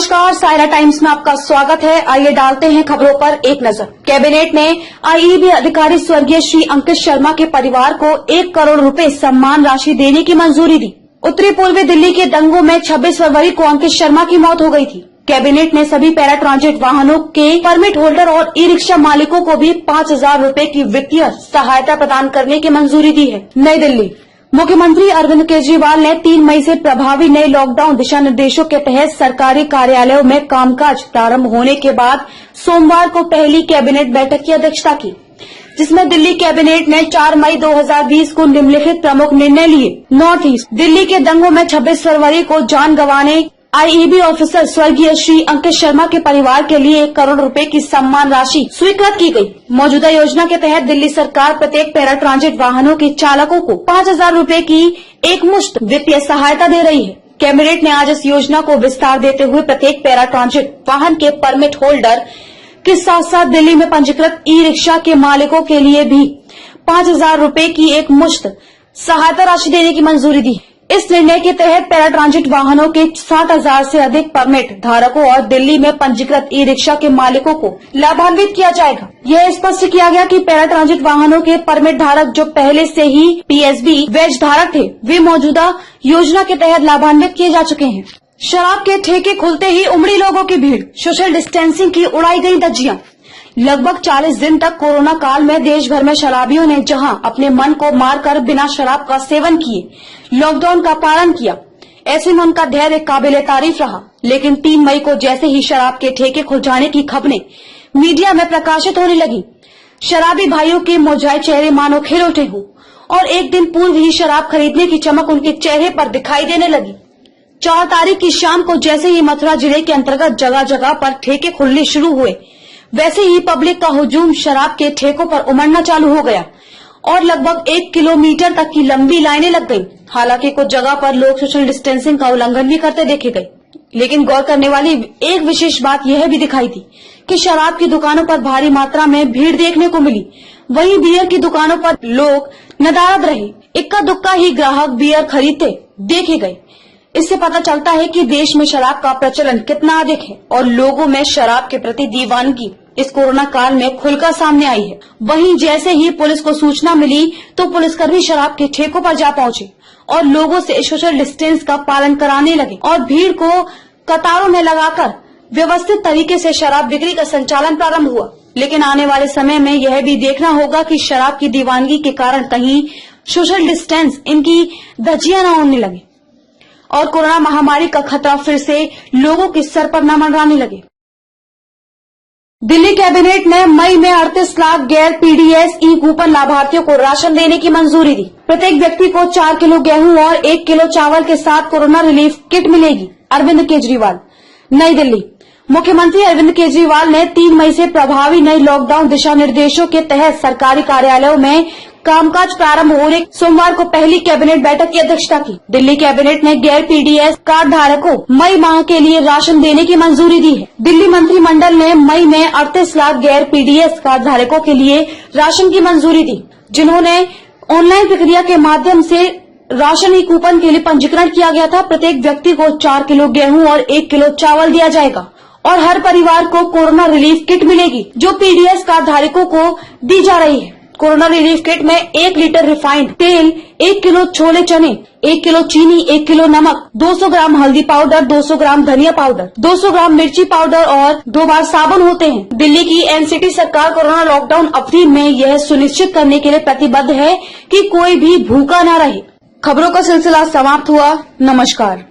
नमस्कार, सायरा टाइम्स में आपका स्वागत है। आइए डालते हैं खबरों पर एक नजर। कैबिनेट ने आईईबी अधिकारी स्वर्गीय श्री अंकित शर्मा के परिवार को 1 करोड़ रुपए सम्मान राशि देने की मंजूरी दी। उत्तरी पूर्वी दिल्ली के दंगों में 26 फरवरी को अंकित शर्मा की मौत हो गई थी। कैबिनेट ने सभी पैरा ट्रांजिट वाहनों के परमिट होल्डर और ई रिक्शा मालिकों को भी 5,000 रुपए की वित्तीय सहायता प्रदान करने की मंजूरी दी है। नई दिल्ली, मुख्यमंत्री अरविंद केजरीवाल ने 3 मई से प्रभावी नए लॉकडाउन दिशा निर्देशों के तहत सरकारी कार्यालयों में कामकाज प्रारंभ होने के बाद सोमवार को पहली कैबिनेट बैठक की अध्यक्षता की, जिसमें दिल्ली कैबिनेट ने 4 मई 2020 को निम्नलिखित प्रमुख निर्णय लिए। नॉर्थ ईस्ट दिल्ली के दंगों में 26 फरवरी को जान गंवाने आईईबी ऑफिसर स्वर्गीय श्री अंकित शर्मा के परिवार के लिए 1 करोड़ रुपए की सम्मान राशि स्वीकृत की गई। मौजूदा योजना के तहत दिल्ली सरकार प्रत्येक पैरा ट्रांजिट वाहनों के चालकों को 5,000 रुपए की एकमुश्त वित्तीय सहायता दे रही है। कैबिनेट ने आज इस योजना को विस्तार देते हुए प्रत्येक पैरा ट्रांजिट वाहन के परमिट होल्डर के साथ साथ दिल्ली में पंजीकृत ई रिक्शा के मालिकों के लिए भी 5,000 रुपए की एकमुश्त सहायता राशि देने की मंजूरी दी। इस निर्णय के तहत पैरा ट्रांजिट वाहनों के 60,000 से अधिक परमिट धारकों और दिल्ली में पंजीकृत ई रिक्शा के मालिकों को लाभान्वित किया जाएगा। यह स्पष्ट किया गया कि पैरा ट्रांजिट वाहनों के परमिट धारक जो पहले से ही पीएसबी वेज धारक थे, वे मौजूदा योजना के तहत लाभान्वित किए जा चुके हैं। शराब के ठेके खुलते ही उमड़ी लोगों की भीड़, सोशल डिस्टेंसिंग की उड़ाई गई धज्जियां। लगभग 40 दिन तक कोरोना काल में देश भर में शराबियों ने जहां अपने मन को मारकर बिना शराब का सेवन किए लॉकडाउन का पालन किया, ऐसे में उनका धैर्य काबिले तारीफ रहा। लेकिन 3 मई को जैसे ही शराब के ठेके खुल जाने की खबरें मीडिया में प्रकाशित होने लगी, शराबी भाइयों के मुरझाए चेहरे मानो खिल उठे हों और एक दिन पूर्व ही शराब खरीदने की चमक उनके चेहरे पर दिखाई देने लगी। 4 तारीख की शाम को जैसे ही मथुरा जिले के अंतर्गत जगह जगह पर ठेके खुलने शुरू हुए, वैसे ही पब्लिक का हुजूम शराब के ठेकों पर उमड़ना चालू हो गया और लगभग 1 किलोमीटर तक की लंबी लाइनें लग गई। हालांकि कुछ जगह पर लोग सोशल डिस्टेंसिंग का उल्लंघन भी करते देखे गए, लेकिन गौर करने वाली एक विशेष बात यह भी दिखाई दी कि शराब की दुकानों पर भारी मात्रा में भीड़ देखने को मिली। वहीं बियर की दुकानों पर लोग नदारद रहे, इक्का दुक्का ही ग्राहक बियर खरीदते देखे गए। इससे पता चलता है कि देश में शराब का प्रचलन कितना अधिक है और लोगों में शराब के प्रति दीवानगी इस कोरोना काल में खुलकर सामने आई है। वहीं जैसे ही पुलिस को सूचना मिली तो पुलिसकर्मी शराब के ठेकों पर जा पहुंचे और लोगों से सोशल डिस्टेंस का पालन कराने लगे और भीड़ को कतारों में लगाकर व्यवस्थित तरीके से शराब बिक्री का संचालन प्रारंभ हुआ। लेकिन आने वाले समय में यह भी देखना होगा कि शराब की दीवानगी के कारण कहीं सोशल डिस्टेंस इनकी धज्जियां न उड़ने लगे और कोरोना महामारी का खतरा फिर से लोगों के सर पर न मंडराने लगे। दिल्ली कैबिनेट ने मई में 38 लाख गैर पीडीएस ई कूपन लाभार्थियों को राशन देने की मंजूरी दी। प्रत्येक व्यक्ति को 4 किलो गेहूं और 1 किलो चावल के साथ कोरोना रिलीफ किट मिलेगी। अरविंद केजरीवाल। नई दिल्ली, मुख्यमंत्री अरविंद केजरीवाल ने 3 मई से प्रभावी नई लॉकडाउन दिशा निर्देशों के तहत सरकारी कार्यालयों में कामकाज प्रारंभ होने सोमवार को पहली कैबिनेट बैठक की अध्यक्षता की। दिल्ली कैबिनेट ने गैर पीडीएस कार्ड धारकों मई माह के लिए राशन देने की मंजूरी दी है। दिल्ली मंत्रिमंडल ने मई में 38 लाख गैर पीडीएस कार्ड धारकों के लिए राशन की मंजूरी दी, जिन्होंने ऑनलाइन प्रक्रिया के माध्यम से राशन ई कूपन के लिए पंजीकरण किया गया था। प्रत्येक व्यक्ति को 4 किलो गेहूं और 1 किलो चावल दिया जाएगा और हर परिवार को कोरोना रिलीफ किट मिलेगी, जो पीडीएस कार्ड धारकों को दी जा रही है। कोरोना रिलीफ किट में 1 लीटर रिफाइंड तेल, 1 किलो छोले चने, 1 किलो चीनी, 1 किलो नमक, 200 ग्राम हल्दी पाउडर, 200 ग्राम धनिया पाउडर, 200 ग्राम मिर्ची पाउडर और 2 बार साबुन होते हैं। दिल्ली की एनसीटी सरकार कोरोना लॉकडाउन अवधि में यह सुनिश्चित करने के लिए प्रतिबद्ध है कि कोई भी भूखा न रहे। खबरों का सिलसिला समाप्त हुआ। नमस्कार।